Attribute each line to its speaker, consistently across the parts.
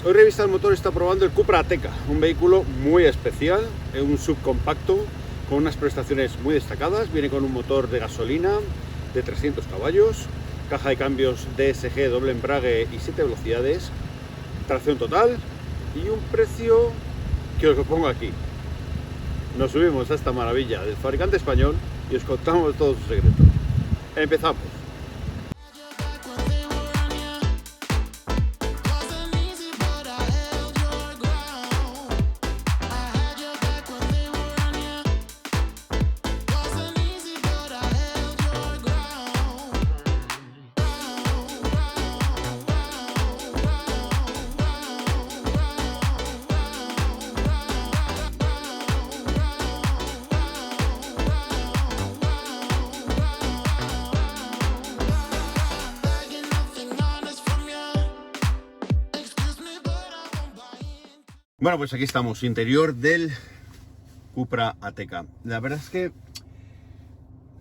Speaker 1: Hoy Revista del Motor está probando el Cupra Ateca, un vehículo muy especial, un subcompacto con unas prestaciones muy destacadas. Viene con un motor de gasolina de 300 caballos, caja de cambios DSG doble embrague y 7 velocidades, tracción total y un precio que os lo pongo aquí. Nos subimos a esta maravilla del fabricante español y os contamos todos sus secretos. Empezamos. Bueno, pues aquí estamos, interior del Cupra Ateca. La verdad es que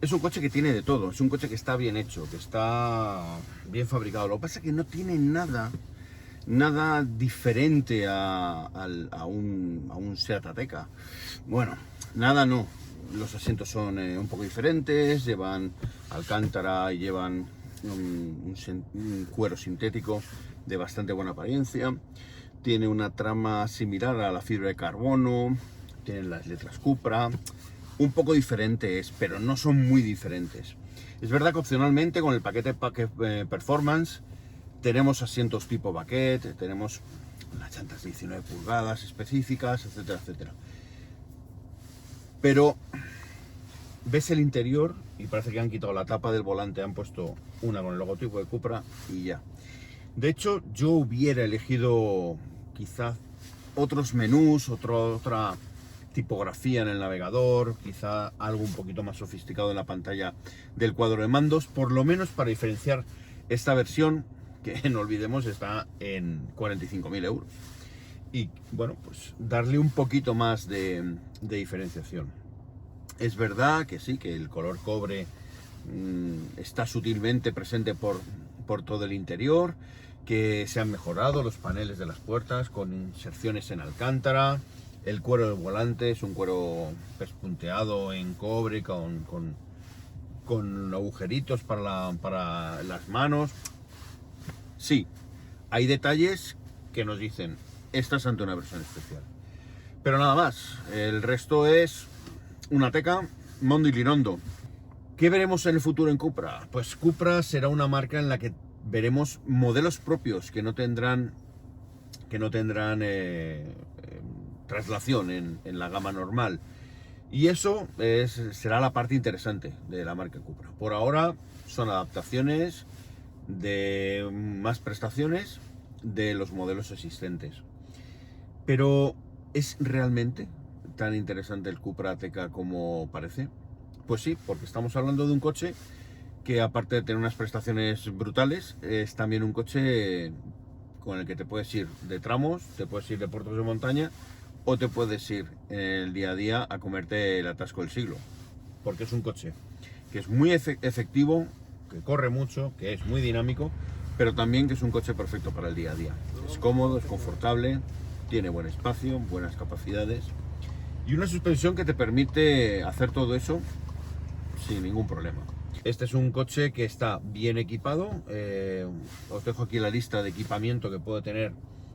Speaker 1: es un coche que tiene de todo, es un coche que está bien hecho, que está bien fabricado. Lo que pasa es que no tiene nada diferente a un Seat Ateca. Bueno, nada no. Los asientos son un poco diferentes, llevan alcántara y llevan un cuero sintético de bastante buena apariencia. Tiene una trama similar a la fibra de carbono, tienen las letras Cupra, un poco diferentes, pero no son muy diferentes. Es verdad que opcionalmente con el paquete Performance tenemos asientos tipo baquet, tenemos las llantas de 19 pulgadas específicas, etcétera, etcétera. Pero ves el interior y parece que han quitado la tapa del volante, han puesto una con el logotipo de Cupra y ya. De hecho, yo hubiera elegido quizá otros menús, otra tipografía en el navegador, quizá algo un poquito más sofisticado en la pantalla del cuadro de mandos, por lo menos para diferenciar esta versión, que no olvidemos está en 45.000 euros. Y bueno, pues darle un poquito más de diferenciación. Es verdad que sí, que el color cobre está sutilmente presente por todo el interior, que se han mejorado los paneles de las puertas con inserciones en alcántara, el cuero del volante es un cuero pespunteado en cobre con agujeritos para las manos. Sí, hay detalles que nos dicen, esta es ante una versión especial. Pero nada más, el resto es una Ateca mondo y lirondo. ¿Qué veremos en el futuro en Cupra? Pues Cupra será una marca en la que veremos modelos propios que no tendrán traslación en la gama normal. Y eso será la parte interesante de la marca Cupra. Por ahora son adaptaciones de más prestaciones de los modelos existentes. Pero ¿es realmente tan interesante el Cupra Ateca como parece? Pues sí, porque estamos hablando de un coche que aparte de tener unas prestaciones brutales, es también un coche con el que te puedes ir de tramos, te puedes ir de puertos de montaña o te puedes ir en el día a día a comerte el atasco del siglo. Porque es un coche que es muy efectivo, que corre mucho, que es muy dinámico, pero también que es un coche perfecto para el día a día. Es cómodo, es confortable, tiene buen espacio, buenas capacidades y una suspensión que te permite hacer todo eso sin ningún problema. Este es un coche que está bien equipado. Os dejo aquí la lista de equipamiento que puede tener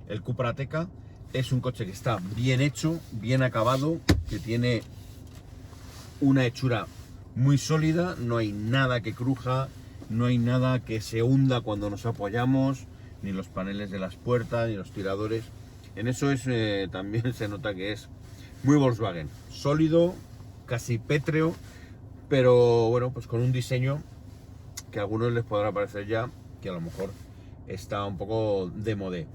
Speaker 1: el Cupra Ateca. Es un coche que está bien hecho, bien acabado, que tiene una hechura muy sólida, no hay nada que cruja, no hay nada que se hunda cuando nos apoyamos, ni los paneles de las puertas, ni los tiradores. En eso también se nota que es muy Volkswagen, sólido, casi pétreo, pero bueno, pues con un diseño que a algunos les podrá parecer ya que a lo mejor está un poco de modé.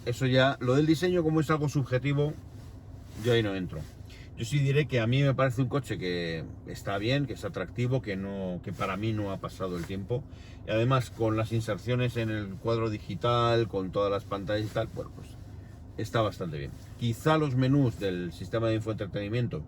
Speaker 1: Eso ya, lo del diseño como es algo subjetivo, yo ahí no entro. Yo sí diré que a mí me parece un coche que está bien, que es atractivo, que para mí no ha pasado el tiempo. Y además con las inserciones en el cuadro digital, con todas las pantallas y tal, bueno, pues está bastante bien. Quizá los menús del sistema de infoentretenimiento,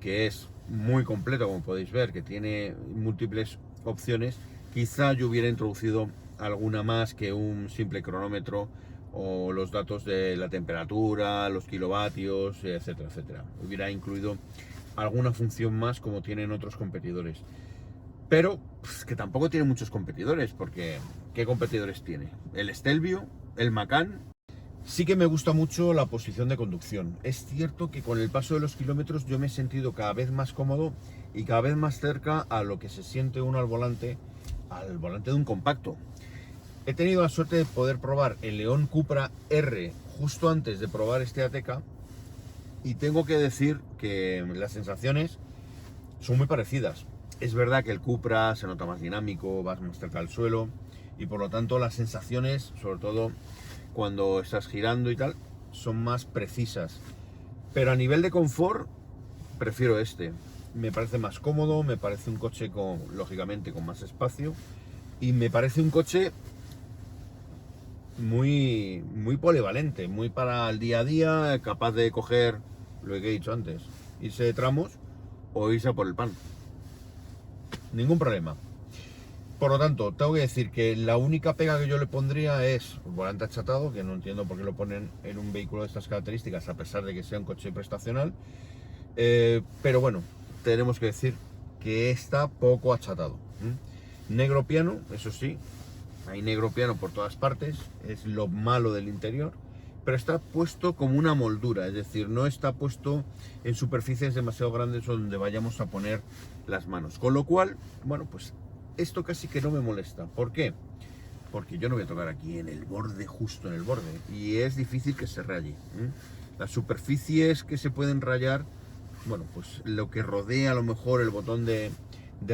Speaker 1: que es muy completo, como podéis ver, que tiene múltiples opciones, quizá yo hubiera introducido alguna más que un simple cronómetro o los datos de la temperatura, los kilovatios, etcétera, etcétera. Hubiera incluido alguna función más como tienen otros competidores. Pero pues, que tampoco tiene muchos competidores, porque ¿qué competidores tiene? El Stelvio, el Macan. Sí que me gusta mucho la posición de conducción. Es cierto que con el paso de los kilómetros yo me he sentido cada vez más cómodo y cada vez más cerca a lo que se siente uno al volante de un compacto. He tenido la suerte de poder probar el León Cupra R justo antes de probar este ATK y tengo que decir que las sensaciones son muy parecidas. Es verdad que el Cupra se nota más dinámico, vas más cerca del suelo y por lo tanto las sensaciones, sobre todo cuando estás girando y tal, son más precisas. Pero a nivel de confort, prefiero este. Me parece más cómodo, me parece un coche lógicamente con más espacio y me parece un coche muy polivalente, muy para el día a día, capaz de coger lo que he dicho antes, irse de tramos o irse a por el pan. Ningún problema. Por lo tanto, tengo que decir que la única pega que yo le pondría es el volante achatado, que no entiendo por qué lo ponen en un vehículo de estas características, a pesar de que sea un coche prestacional. Pero bueno, tenemos que decir que está poco achatado. Negro piano, eso sí, hay negro piano por todas partes, es lo malo del interior, pero está puesto como una moldura, es decir, no está puesto en superficies demasiado grandes donde vayamos a poner las manos. Con lo cual, bueno, pues esto casi que no me molesta. ¿Por qué? Porque yo no voy a tocar aquí en el borde, justo en el borde, y es difícil que se raye. Las superficies que se pueden rayar, bueno, pues lo que rodea a lo mejor el botón de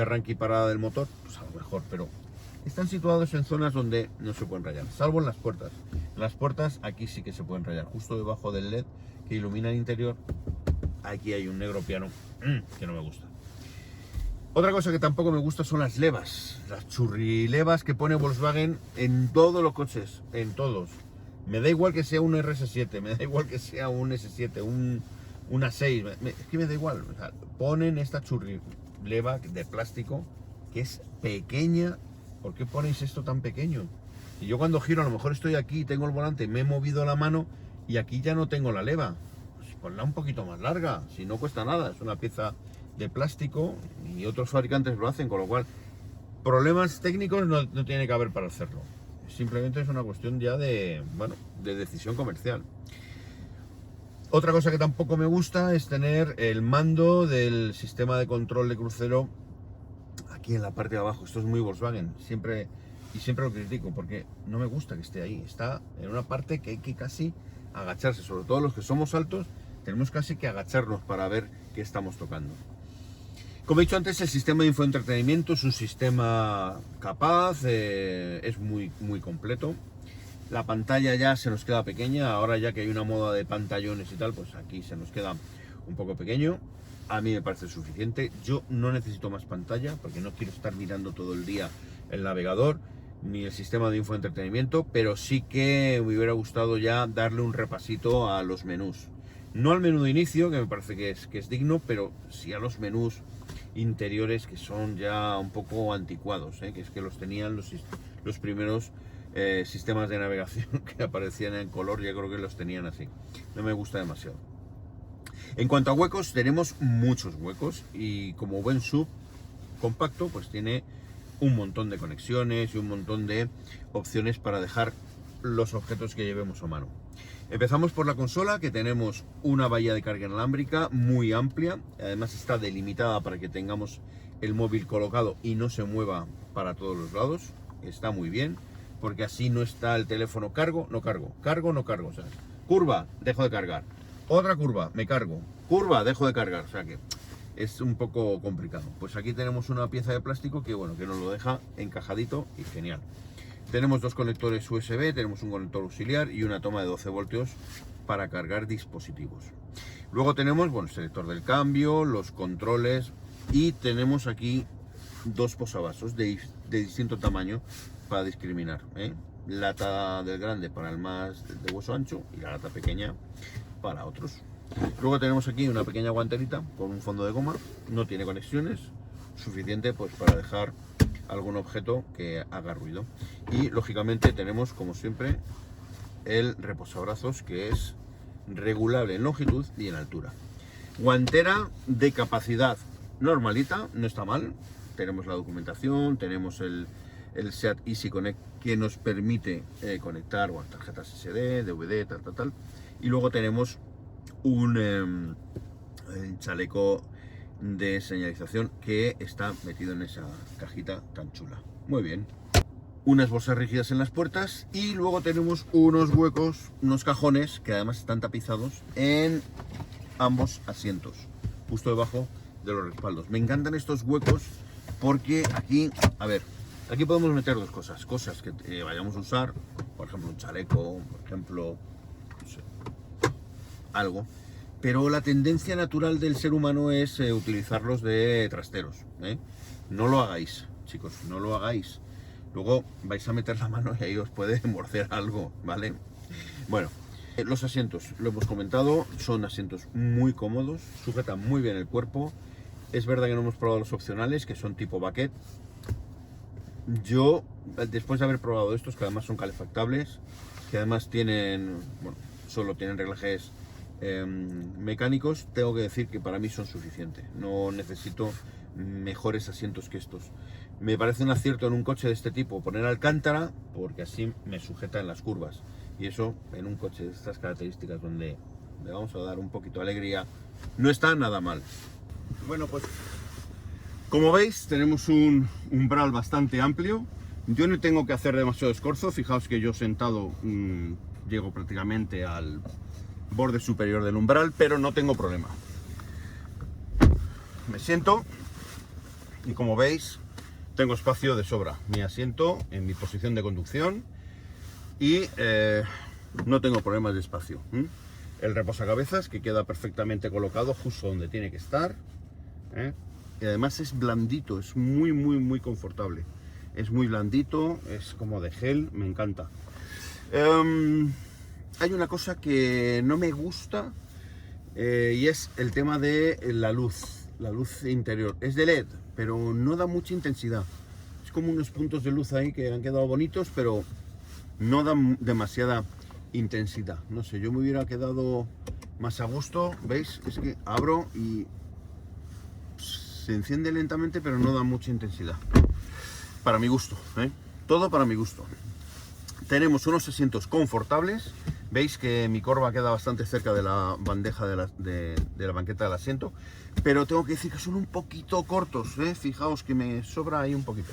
Speaker 1: arranque y parada del motor, pues a lo mejor, pero están situados en zonas donde no se pueden rayar, salvo en las puertas. En las puertas aquí sí que se pueden rayar, justo debajo del LED que ilumina el interior. Aquí hay un negro piano que no me gusta. Otra cosa que tampoco me gusta son las levas, las churrilevas que pone Volkswagen en todos los coches, en todos. Me da igual que sea un RS7, me da igual que sea un S7, un A6, es que me da igual. O sea, ponen esta churrileva de plástico que es pequeña. ¿Por qué ponéis esto tan pequeño? Y yo cuando giro, a lo mejor estoy aquí, tengo el volante, me he movido la mano y aquí ya no tengo la leva. Pues ponla un poquito más larga, si no cuesta nada, es una pieza de plástico y otros fabricantes lo hacen, con lo cual problemas técnicos no tiene que haber para hacerlo. Simplemente es una cuestión ya de, bueno, de decisión comercial. Otra cosa que tampoco me gusta es tener el mando del sistema de control de crucero aquí en la parte de abajo. Esto es muy Volkswagen, siempre lo critico porque no me gusta que esté ahí. Está en una parte que hay que casi agacharse, sobre todo los que somos altos, tenemos casi que agacharnos para ver qué estamos tocando. Como he dicho antes, el sistema de infoentretenimiento es un sistema capaz, es muy completo. La pantalla ya se nos queda pequeña, ahora ya que hay una moda de pantallones y tal, pues aquí se nos queda un poco pequeño. A mí me parece suficiente. Yo no necesito más pantalla porque no quiero estar mirando todo el día el navegador ni el sistema de infoentretenimiento, pero sí que me hubiera gustado ya darle un repasito a los menús. No al menú de inicio, que me parece que es digno, pero sí a los menús interiores que son ya un poco anticuados, que es que los tenían los primeros sistemas de navegación que aparecían en color, ya creo que los tenían así. No me gusta demasiado. En cuanto a huecos, tenemos muchos huecos y como buen sub compacto, pues tiene un montón de conexiones y un montón de opciones para dejar los objetos que llevemos a mano. Empezamos por la consola, que tenemos una bahía de carga inalámbrica muy amplia, además está delimitada para que tengamos el móvil colocado y no se mueva para todos los lados. Está muy bien, porque así no está el teléfono cargo, no cargo, cargo, no cargo. O sea, curva, dejo de cargar. Otra curva, me cargo. Curva, dejo de cargar. O sea que es un poco complicado. Pues aquí tenemos una pieza de plástico que, bueno, que nos lo deja encajadito y genial. Tenemos dos conectores USB, tenemos un conector auxiliar y una toma de 12 voltios para cargar dispositivos. Luego tenemos, bueno, el selector del cambio, los controles y tenemos aquí dos posavasos de distinto tamaño para discriminar. Lata del grande para el más de hueso ancho y la lata pequeña para otros. Luego tenemos aquí una pequeña guanterita con un fondo de goma, no tiene conexiones, suficiente pues para dejar algún objeto que haga ruido. Y lógicamente tenemos, como siempre, el reposabrazos, que es regulable en longitud y en altura. Guantera de capacidad normalita, no está mal. Tenemos la documentación, tenemos el SEAT Easy Connect, que nos permite conectar tarjetas SD, DVD, tal. Y luego tenemos un chaleco de señalización que está metido en esa cajita tan chula. Muy bien. Unas bolsas rígidas en las puertas y luego tenemos unos huecos, unos cajones que además están tapizados en ambos asientos, justo debajo de los respaldos. Me encantan estos huecos porque aquí, a ver, aquí podemos meter dos cosas que vayamos a usar, por ejemplo un chaleco, por ejemplo, no sé, algo. Pero la tendencia natural del ser humano es utilizarlos de trasteros, ¿eh? No lo hagáis, chicos, no lo hagáis. Luego vais a meter la mano y ahí os puede morder algo, ¿vale? Bueno, los asientos, lo hemos comentado, son asientos muy cómodos, sujetan muy bien el cuerpo. Es verdad que no hemos probado los opcionales, que son tipo baquet. Yo, después de haber probado estos, que además son calefactables, que además tienen, bueno, solo tienen reglajes mecánicos, tengo que decir que para mí son suficientes. No necesito mejores asientos que estos. Me parece un acierto en un coche de este tipo poner alcántara, porque así me sujeta en las curvas. Y eso, en un coche de estas características, donde le vamos a dar un poquito de alegría, no está nada mal. Bueno, pues como veis, tenemos un umbral bastante amplio. Yo no tengo que hacer demasiado esfuerzo. Fijaos que yo sentado llego prácticamente al borde superior del umbral, pero no tengo problema. Me siento y, como veis, tengo espacio de sobra. Mi asiento en mi posición de conducción y no tengo problemas de espacio. El reposacabezas, que queda perfectamente colocado justo donde tiene que estar. Y además es blandito, es muy confortable. Es muy blandito, es como de gel, me encanta. Hay una cosa que no me gusta y es el tema de la luz interior. Es de LED, pero no da mucha intensidad. Es como unos puntos de luz ahí que han quedado bonitos, pero no dan demasiada intensidad. No sé, yo me hubiera quedado más a gusto. ¿Veis? Es que abro y se enciende lentamente, pero no da mucha intensidad. Para mi gusto, todo para mi gusto. Tenemos unos asientos confortables. Veis que mi corva queda bastante cerca de la bandeja de la banqueta del asiento, pero tengo que decir que son un poquito cortos, fijaos que me sobra ahí un poquito.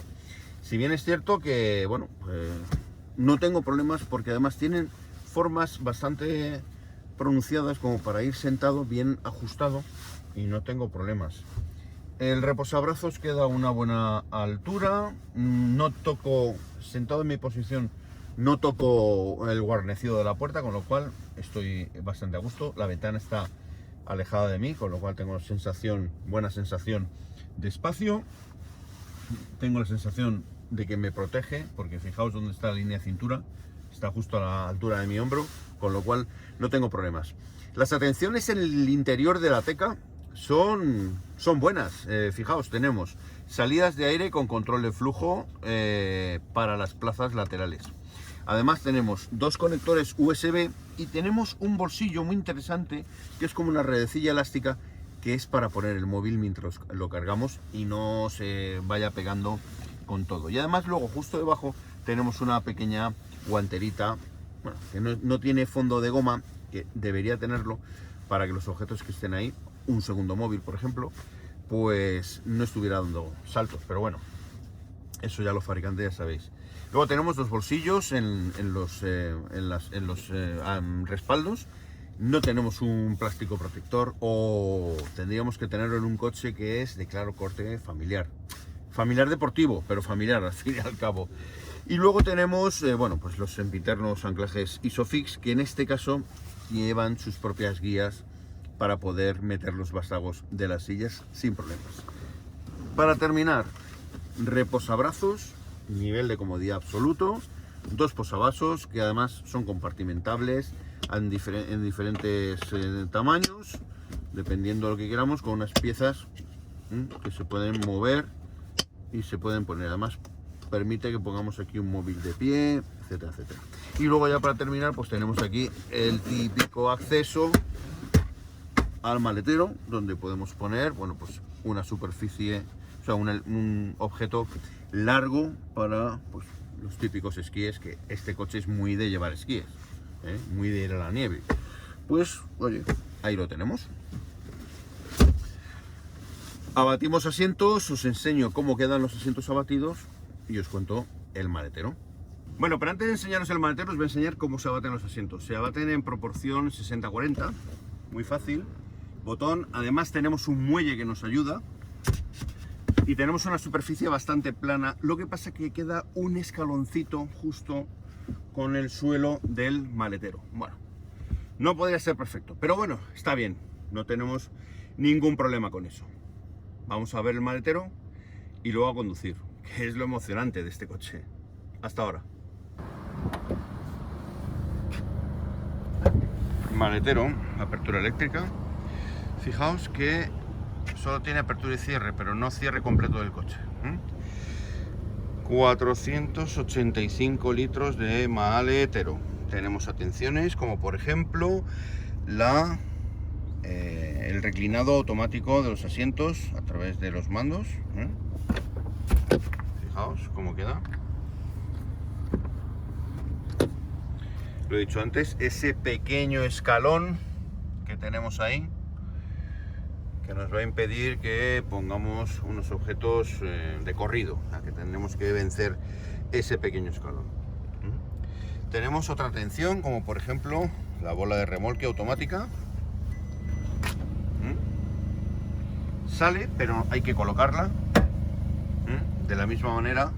Speaker 1: Si bien es cierto que, bueno, no tengo problemas, porque además tienen formas bastante pronunciadas como para ir sentado bien ajustado y no tengo problemas. El reposabrazos queda a una buena altura. No toco, sentado en mi posición, no toco el guarnecido de la puerta, con lo cual estoy bastante a gusto. La ventana está alejada de mí, con lo cual tengo buena sensación de espacio. Tengo la sensación de que me protege, porque fijaos dónde está la línea de cintura, está justo a la altura de mi hombro, con lo cual no tengo problemas. Las atenciones en el interior de la teca son buenas. Fijaos, tenemos salidas de aire con control de flujo para las plazas laterales. Además tenemos dos conectores USB y tenemos un bolsillo muy interesante, que es como una redecilla elástica, que es para poner el móvil mientras lo cargamos y no se vaya pegando con todo. Y además luego justo debajo tenemos una pequeña guanterita, bueno, que no tiene fondo de goma, que debería tenerlo, para que los objetos que estén ahí, un segundo móvil por ejemplo, pues no estuviera dando saltos. Pero bueno, eso ya los fabricantes ya sabéis. Luego tenemos dos bolsillos en los respaldos. No tenemos un plástico protector, o tendríamos que tenerlo en un coche que es de claro corte familiar. Familiar deportivo, pero familiar al fin y al cabo. Y luego tenemos, bueno, pues los sempiternos anclajes Isofix, que en este caso llevan sus propias guías para poder meter los vástagos de las sillas sin problemas. Para terminar, reposabrazos, nivel de comodidad absoluto, dos posavasos que además son compartimentables en diferentes tamaños, dependiendo de lo que queramos, con unas piezas que se pueden mover y se pueden poner. Además, permite que pongamos aquí un móvil de pie, etcétera, etcétera. Y luego ya para terminar, pues tenemos aquí el típico acceso al maletero, donde podemos poner, bueno, pues una superficie, o sea, un objeto largo para, pues, los típicos esquíes, que este coche es muy de llevar esquíes, muy de ir a la nieve. Pues, oye, ahí lo tenemos. Abatimos asientos, os enseño cómo quedan los asientos abatidos y os cuento el maletero. Bueno, pero antes de enseñaros el maletero, os voy a enseñar cómo se abaten los asientos. Se abaten en proporción 60-40, muy fácil. Botón, además tenemos un muelle que nos ayuda y tenemos una superficie bastante plana. Lo que pasa es que queda un escaloncito justo con el suelo del maletero. Bueno, no podría ser perfecto, pero bueno, está bien, no tenemos ningún problema con eso. Vamos a ver el maletero y luego a conducir, que es lo emocionante de este coche. Hasta ahora. Maletero, apertura eléctrica. Fijaos que solo tiene apertura y cierre, pero no cierre completo del coche. 485 litros de maletero. Tenemos atenciones como por ejemplo el reclinado automático de los asientos a través de los mandos. Fijaos cómo queda. Lo he dicho antes, ese pequeño escalón que tenemos ahí, que nos va a impedir que pongamos unos objetos de corrido, o sea, que tendremos que vencer ese pequeño escalón. Tenemos otra atención, como por ejemplo la bola de remolque automática. Sale, pero hay que colocarla de la misma manera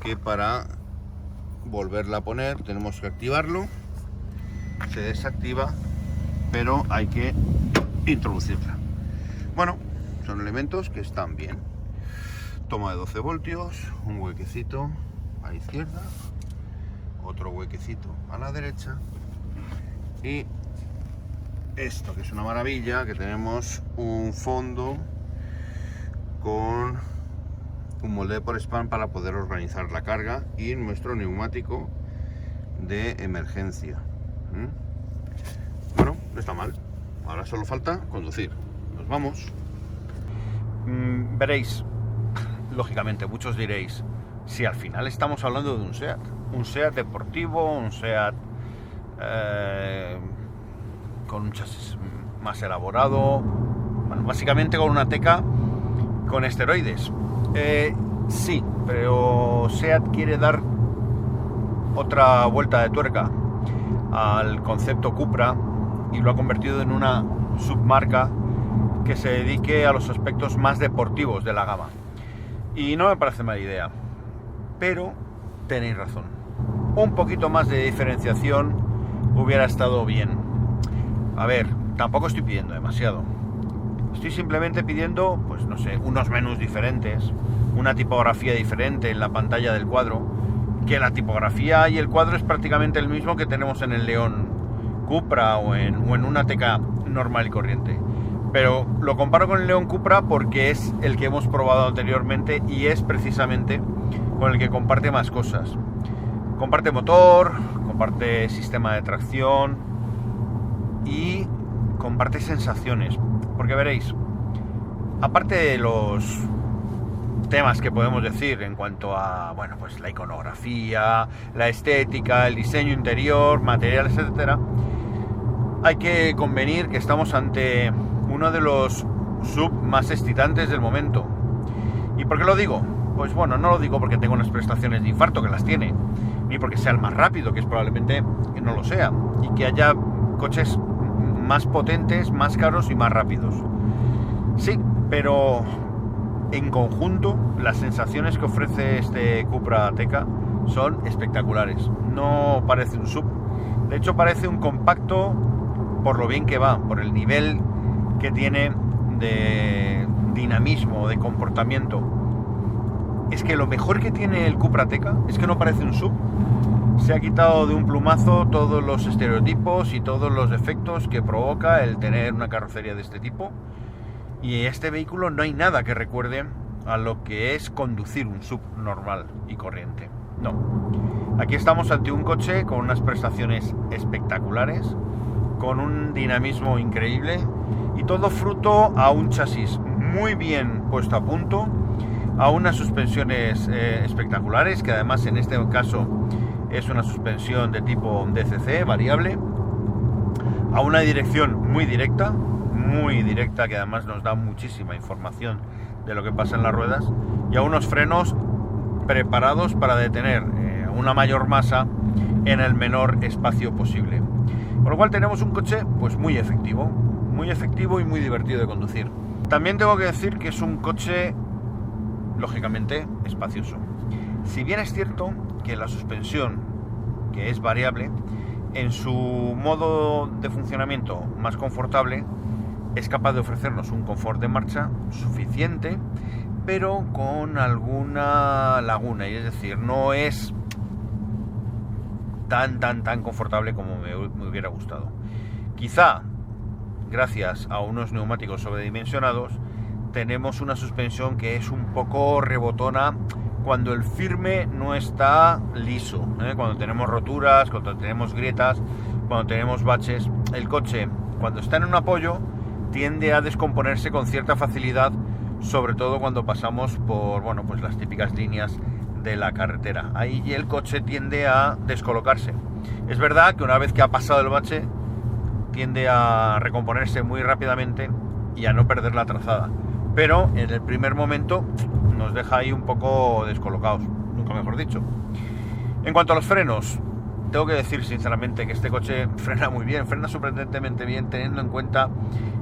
Speaker 1: que para volverla a poner tenemos que activarlo. Se desactiva, pero hay que introducirla. Bueno, son elementos que están bien. Toma de 12 voltios, un huequecito a la izquierda, otro huequecito a la derecha y esto que es una maravilla, que tenemos un fondo con un molde por spam para poder organizar la carga y nuestro neumático de emergencia. Bueno, no está mal. Ahora solo falta conducir. Nos vamos. Veréis, lógicamente muchos diréis, si al final estamos hablando de un SEAT deportivo, un SEAT con un chasis más elaborado, bueno, básicamente con una teca con esteroides. Sí, pero SEAT quiere dar otra vuelta de tuerca al concepto Cupra y lo ha convertido en una submarca que se dedique a los aspectos más deportivos de la gama. Y no me parece mala idea, pero tenéis razón. Un poquito más de diferenciación hubiera estado bien. A ver, tampoco estoy pidiendo demasiado. Estoy simplemente pidiendo, pues no sé, unos menús diferentes, una tipografía diferente en la pantalla del cuadro, que la tipografía y el cuadro es prácticamente el mismo que tenemos en el León Cupra o en una Teca normal y corriente. Pero lo comparo con el León Cupra porque es el que hemos probado anteriormente y es precisamente con el que comparte más cosas. Comparte motor, comparte sistema de tracción y comparte sensaciones. Porque veréis, aparte de los temas que podemos decir en cuanto a, bueno, pues la iconografía, la estética, el diseño interior, materiales, etcétera, hay que convenir que estamos ante uno de los sub más excitantes del momento. ¿Y por qué lo digo? Pues bueno, no lo digo porque tenga unas prestaciones de infarto, que las tiene, ni porque sea el más rápido, que es probablemente que no lo sea, y que haya coches más potentes, más caros y más rápidos. Sí, pero en conjunto las sensaciones que ofrece este Cupra Teca son espectaculares. No parece un sub, de hecho parece un compacto por lo bien que va, por el nivel que tiene de dinamismo, de comportamiento. Es que lo mejor que tiene el Cupra Teca es que no parece un sub. Se ha quitado de un plumazo todos los estereotipos y todos los defectos que provoca el tener una carrocería de este tipo. Y en este vehículo no hay nada que recuerde
Speaker 2: a lo que es conducir un SUV normal y corriente. No. Aquí estamos ante un coche con unas prestaciones espectaculares, con un dinamismo increíble y todo fruto a un chasis muy bien puesto a punto, a unas suspensiones espectaculares, que además en este caso es una suspensión de tipo DCC variable, a una dirección muy directa, que además nos da muchísima información de lo que pasa en las ruedas, y a unos frenos preparados para detener una mayor masa en el menor espacio posible. Con lo cual tenemos un coche pues muy efectivo y muy divertido de conducir. También tengo que decir que es un coche lógicamente espacioso. Si bien es cierto que la suspensión, que es variable, en su modo de funcionamiento más confortable, es capaz de ofrecernos un confort de marcha suficiente, pero con alguna laguna, y es decir, no es tan confortable como me hubiera gustado. Quizá, gracias a unos neumáticos sobredimensionados, tenemos una suspensión que es un poco rebotona cuando el firme no está liso, cuando tenemos roturas, cuando tenemos grietas, cuando tenemos baches. El coche, cuando está en un apoyo, tiende a descomponerse con cierta facilidad, sobre todo cuando pasamos por, pues las típicas líneas de la carretera. Ahí el coche tiende a descolocarse. Es verdad que una vez que ha pasado el bache, tiende a recomponerse muy rápidamente y a no perder la trazada. Pero en el primer momento nos deja ahí un poco descolocados, nunca mejor dicho. En cuanto a los frenos, tengo que decir sinceramente que este coche frena muy bien, frena sorprendentemente bien, teniendo en cuenta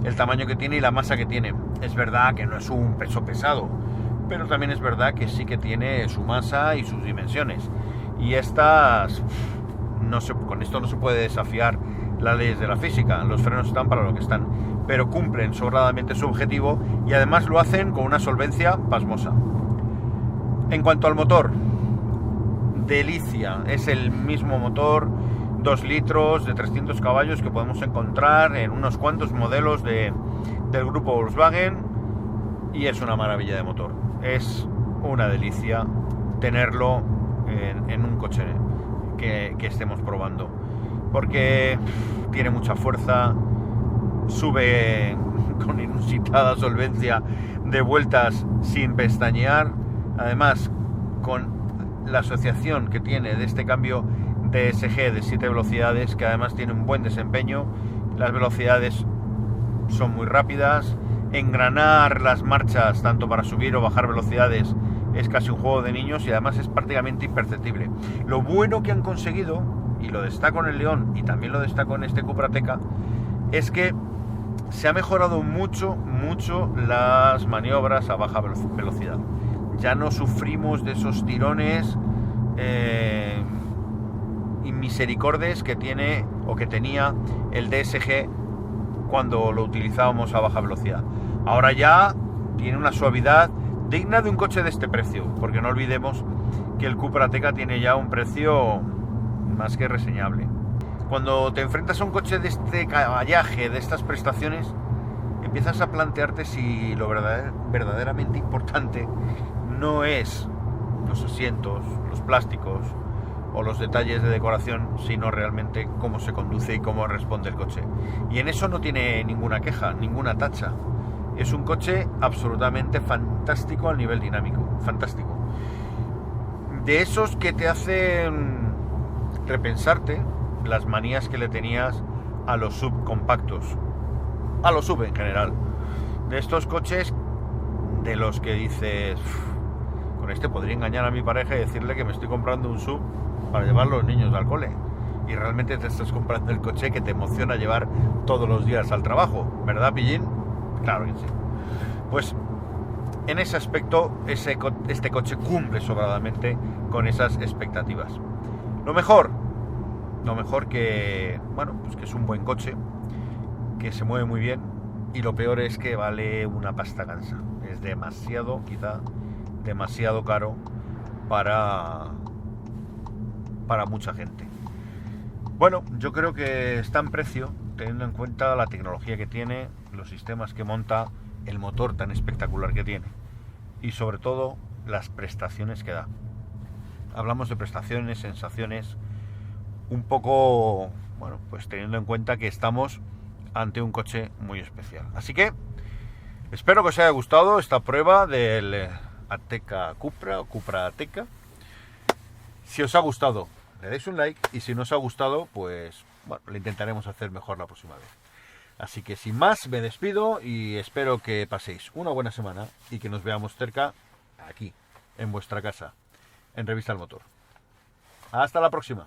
Speaker 2: el tamaño que tiene y la masa que tiene. Es verdad que no es un peso pesado, pero también es verdad que sí que tiene su masa y sus dimensiones. Y estas, con esto no se puede desafiar las leyes de la física. Los frenos están para lo que están, pero cumplen sobradamente su objetivo y además lo hacen con una solvencia pasmosa. En cuanto al motor, delicia, es el mismo motor 2 litros de 300 caballos que podemos encontrar en unos cuantos modelos del grupo Volkswagen, y es una maravilla de motor. Es una delicia tenerlo en un coche que estemos probando, porque tiene mucha fuerza, sube con inusitada solvencia de vueltas sin pestañear, además con la asociación que tiene de este cambio DSG de 7 velocidades, que además tiene un buen desempeño. Las velocidades son muy rápidas, engranar las marchas tanto para subir o bajar velocidades es casi un juego de niños y además es prácticamente imperceptible. Lo bueno que han conseguido, y lo destaco en el León y también lo destaco en este Cupra Ateca, es que se ha mejorado mucho las maniobras a baja velocidad. Ya no sufrimos de esos tirones inmisericordes que tiene o que tenía el DSG cuando lo utilizábamos a baja velocidad. Ahora ya tiene una suavidad digna de un coche de este precio, porque no olvidemos que el Cupra Ateca tiene ya un precio más que reseñable. Cuando te enfrentas a un coche de este caballaje, de estas prestaciones, empiezas a plantearte si lo verdaderamente importante no es los asientos, los plásticos o los detalles de decoración, sino realmente cómo se conduce y cómo responde el coche. Y en eso no tiene ninguna queja, ninguna tacha. Es un coche absolutamente fantástico al nivel dinámico, fantástico. De esos que te hacen repensarte las manías que le tenías a los subcompactos, a los sub en general. De estos coches de los que dices, con este podría engañar a mi pareja y decirle que me estoy comprando un sub para llevar a los niños al cole, y realmente te estás comprando el coche que te emociona llevar todos los días al trabajo, ¿verdad, Pillín? Claro que sí. Pues en ese aspecto este coche cumple sobradamente con esas expectativas. Lo mejor que, pues que es un buen coche, que se mueve muy bien, y lo peor es que vale una pasta gansa. Es demasiado caro para mucha gente. Bueno, yo creo que está en precio, teniendo en cuenta la tecnología que tiene, los sistemas que monta, el motor tan espectacular que tiene. y sobre todo las prestaciones que da. Hablamos de prestaciones, sensaciones, un poco, bueno, pues teniendo en cuenta que estamos ante un coche muy especial. Así que espero que os haya gustado esta prueba del Ateca Cupra o Cupra Ateca. Si os ha gustado, le dais un like, y si no os ha gustado, pues bueno, lo intentaremos hacer mejor la próxima vez. Así que sin más, me despido y espero que paséis una buena semana y que nos veamos cerca, aquí, en vuestra casa, en Revista El Motor. Hasta la próxima.